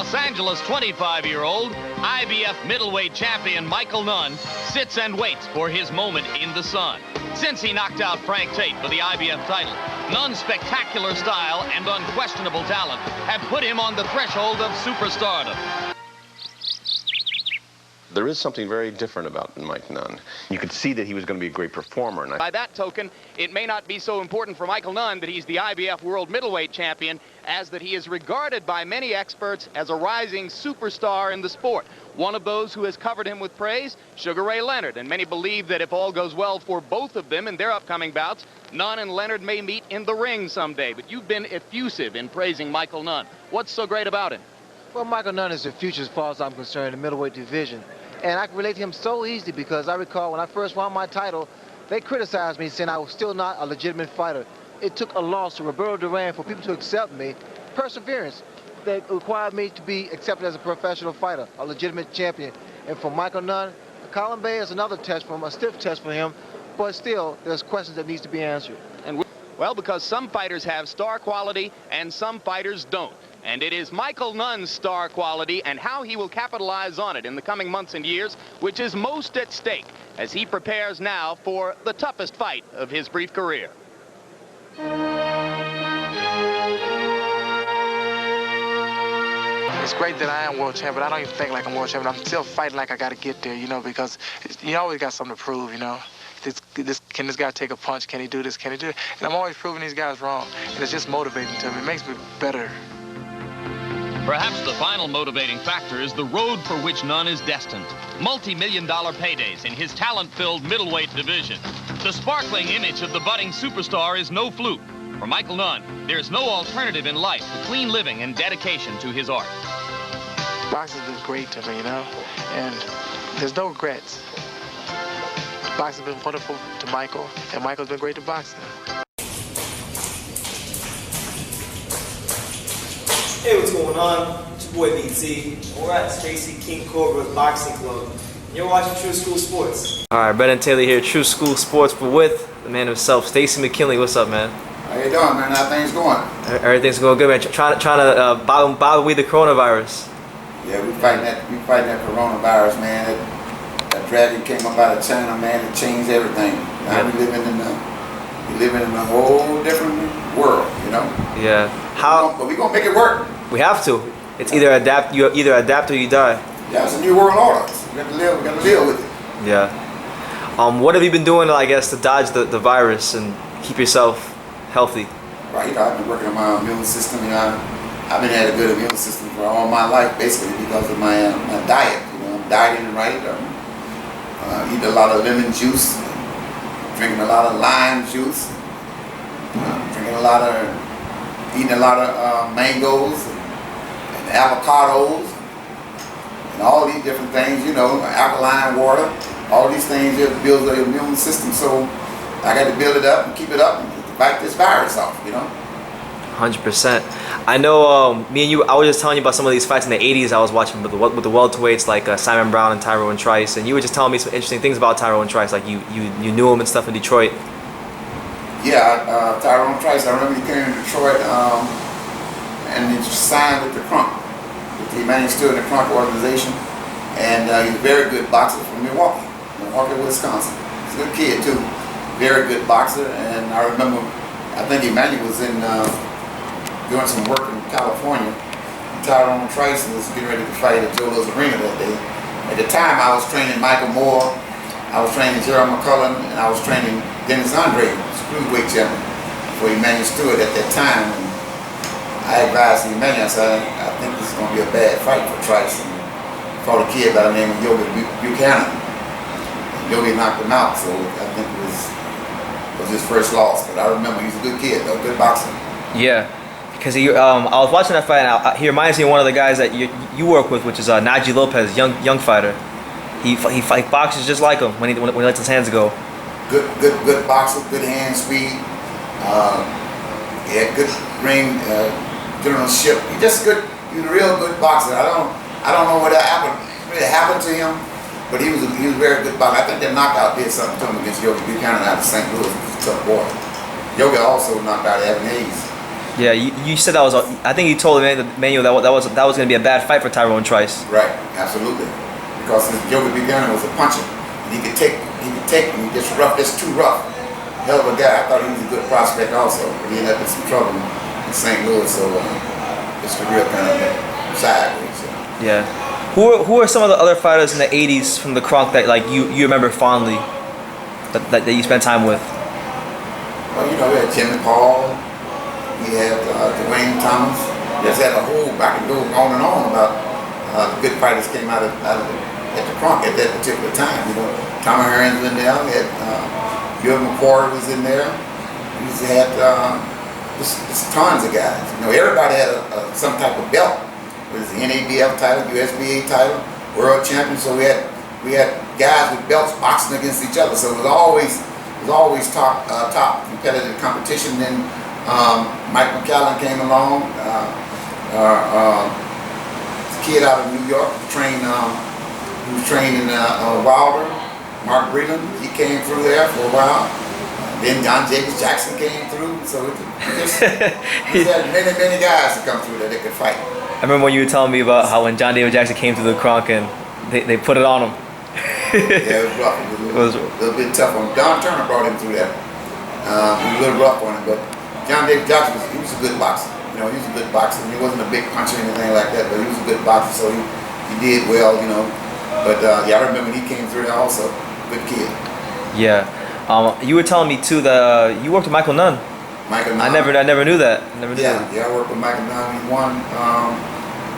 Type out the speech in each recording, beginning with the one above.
Los Angeles 25-year-old IBF middleweight champion Michael Nunn sits and waits for his moment in the sun. Since he knocked out Frank Tate for the IBF title, Nunn's spectacular style and unquestionable talent have put him on the threshold of superstardom. There is something very different about Mike Nunn. You could see that he was going to be a great performer. And By that token, it may not be so important for Michael Nunn that he's the IBF World Middleweight Champion, as that he is regarded by many experts as a rising superstar in the sport. One of those who has covered him with praise, Sugar Ray Leonard, and many believe that if all goes well for both of them in their upcoming bouts, Nunn and Leonard may meet in the ring someday. But you've been effusive in praising Michael Nunn. What's so great about him? Well, Michael Nunn is the future as far as I'm concerned in the middleweight division. And I can relate to him so easily because I recall when I first won my title, they criticized me saying I was still not a legitimate fighter. It took a loss to Roberto Duran for people to accept me. Perseverance that required me to be accepted as a professional fighter, a legitimate champion. And for Michael Nunn, Colin Bay is another test for him, a stiff test for him, but still there's questions that needs to be answered. And well, because some fighters have star quality and some fighters don't. And it is Michael Nunn's star quality and how he will capitalize on it in the coming months and years which is most at stake as he prepares now for the toughest fight of his brief career. It's great that I am world champion. I don't even think like I'm world champion. I'm still fighting like I got to get there, you know, because you always got something to prove, you know. Can this guy take a punch? Can he do this? Can he do it? And I'm always proving these guys wrong. And it's just motivating to me. It makes me better. Perhaps the final motivating factor is the road for which Nunn is destined. Multi-million-dollar paydays in his talent-filled middleweight division. The sparkling image of the budding superstar is no fluke. For Michael Nunn, there's no alternative in life to clean living and dedication to his art. Boxing's been great to me, you know, and there's no regrets. Boxing's been wonderful to Michael, and Michael's been great to boxing. Hey, what's going on? It's your boy BT. We're at Stacey King Cobra's Boxing Club. You're watching True School Sports. Alright, Brendan Taylor here, True School Sports, but with the man himself, Stacey McKinley. What's up, man? How you doing, man? How things going? Everything's going good, man. Trying to bother with the coronavirus. Yeah, we fighting that coronavirus, man. That dragon came up out of China, man. It changed everything. Now we living in a whole different world, you know. Yeah. But we gonna make it work. We have to. It's either adapt. You either adapt or you die. Yeah, it's a new world order. We got to live. We got to live with it. Yeah. What have you been doing, I guess, to dodge the virus and keep yourself healthy? Right. I've been working on my immune system. You know, I've been had a good immune system for all my life, basically because of my diet. You know, I'm dieting right. Eating a lot of lemon juice, drinking a lot of lime juice, eating a lot of mangoes and avocados and all these different things, you know, alkaline water, all these things that build the immune system. So I got to build it up and keep it up and fight this virus off, you know. 100%. I know me and you, I was just telling you about some of these fights in the 80s I was watching with the welterweights like Simon Brown and Tyrone Trice, and you were just telling me some interesting things about Tyrone Trice, like you knew him and stuff in Detroit. Yeah, Tyrone Trice, I remember he came to Detroit and he signed with the Kronk. He managed to in the Kronk organization, and he's a very good boxer from Milwaukee, Wisconsin. He's a good kid too, very good boxer. And I remember, I think Emmanuel was in doing some work in California. Tyrone Trice was getting ready to fight at Jolo's Arena that day. At the time, I was training Michael Moore, I was training Gerald McCullough, and I was training Dennis Andre, cruiserweight champion, for Emmanuel Stewart at that time. And I advised Emmanuel, I said, I think this is going to be a bad fight for Trice. And fought a kid by the name of Yogi Buchanan. Yogi knocked him out, so I think it was his first loss. But I remember he's a good kid, though, good boxer. Yeah. Because I was watching that fight, and he reminds me of one of the guys that you work with, which is Najee Lopez, young fighter. He boxes just like him when he lets his hands go. Good boxer, good hand speed. Yeah, good ring generalship. He's just good. He's a real good boxer. I don't know what really happened to him, but he was a very good boxer. I think that knockout did something to him against Yogi Buchanan out of St. Louis. He was a tough boy. Yogi also knocked out Evan Hayes. Yeah, you said that was. I think you told the manual that was going to be a bad fight for Tyrone Trice. Right, absolutely. Because his Joker beginner was a puncher, and he could take, and he just rough, just too rough. Hell of a guy. I thought he was a good prospect also, but he ended up in some trouble in St. Louis, so his career kind of sideways. So. Yeah. Who are some of the other fighters in the '80s from the Kronk that like you remember fondly, that you spent time with? Well, you know, we had Jimmy Paul, we had Dwayne Thomas. Just had a whole, I could go on and on about the good fighters came out of at the Kronk at that particular time. You know, Tommy Hearns was in there. We had Gil McCord was in there. We had just tons of guys. You know, everybody had some type of belt. It was the NABF title, USBA title, world champion. So we had guys with belts boxing against each other. So it was always top competitive competition. Then Mike McCallum came along, kid out of New York, who was trained in Wilder. Mark Breland, he came through there for a while. Then John Jacobs Jackson came through. So we had many guys to come through there that could fight. I remember when you were telling me about how when John David Jackson came to the Kronk and they put it on him. Yeah, it was rough. It was a little bit tough on him. Don Turner brought him through that. He was a little rough on him, but John David Jackson was a good boxer. You know, he was a good boxer. He wasn't a big puncher or anything like that, but he was a good boxer, so he did well, you know. But yeah, I remember when he came through there also. Good kid. Yeah. You were telling me too that you worked with Michael Nunn. Michael Nunn. I never knew that. Yeah, I worked with Michael Nunn. He won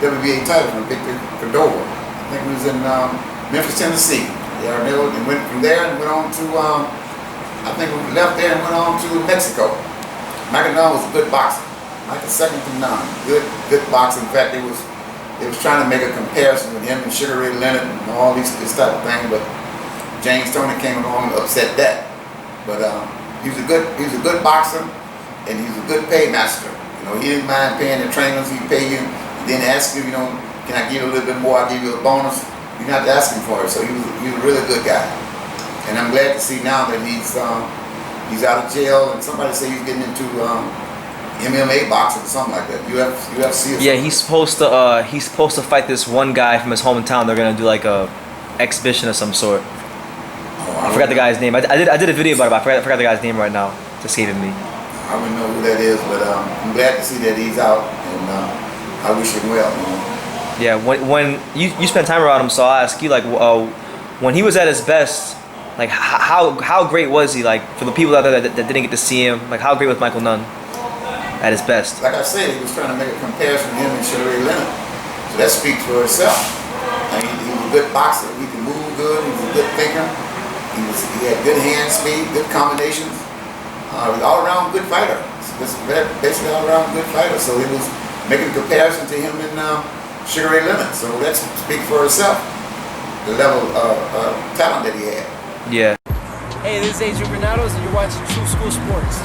WBA title from Victor Cordova. I think he was in Memphis, Tennessee. Yeah, and went from there and went on to, I think we left there and went on to Mexico. Michael Nunn was a good boxer. Michael second to none. Good boxer. In fact, they was trying to make a comparison with him and Sugar Ray Leonard and all this type of thing, but James Toney came along and upset that. But he was a good boxer, and he was a good paymaster. You know, he didn't mind paying the trainers. He'd pay you, then ask you, you know, can I give you a little bit more? I'll give you a bonus. You didn't have to ask him for it. So he was a really good guy. And I'm glad to see now that he's out of jail, and somebody said he's getting into MMA boxing or something like that. UFC. Yeah, he's supposed to fight this one guy from his hometown. They're gonna do like a exhibition of some sort. I forgot the guy's name. I did a video about it, but I forgot the guy's name right now. It's escaping me. I don't know who that is, but I'm glad to see that he's out, and I wish him well. You know? Yeah, when you spent time around him, so I'll ask you, like, when he was at his best, like how great was he? Like, for the people out there that didn't get to see him, like how great was Michael Nunn at his best? Like I said, he was trying to make a comparison with him and Sugar Ray Leonard, so that speaks for itself. And he was a good boxer. He could move good. He was a good thinker. He had good hand speed, good combinations. He was all-around good fighter. Basically all-around good fighter. So he was making a comparison to him and Sugar Ray Leonard. So that speaks for itself. The level of talent that he had. Yeah. Hey, this is Adrian Granados, and you're watching True School Sports.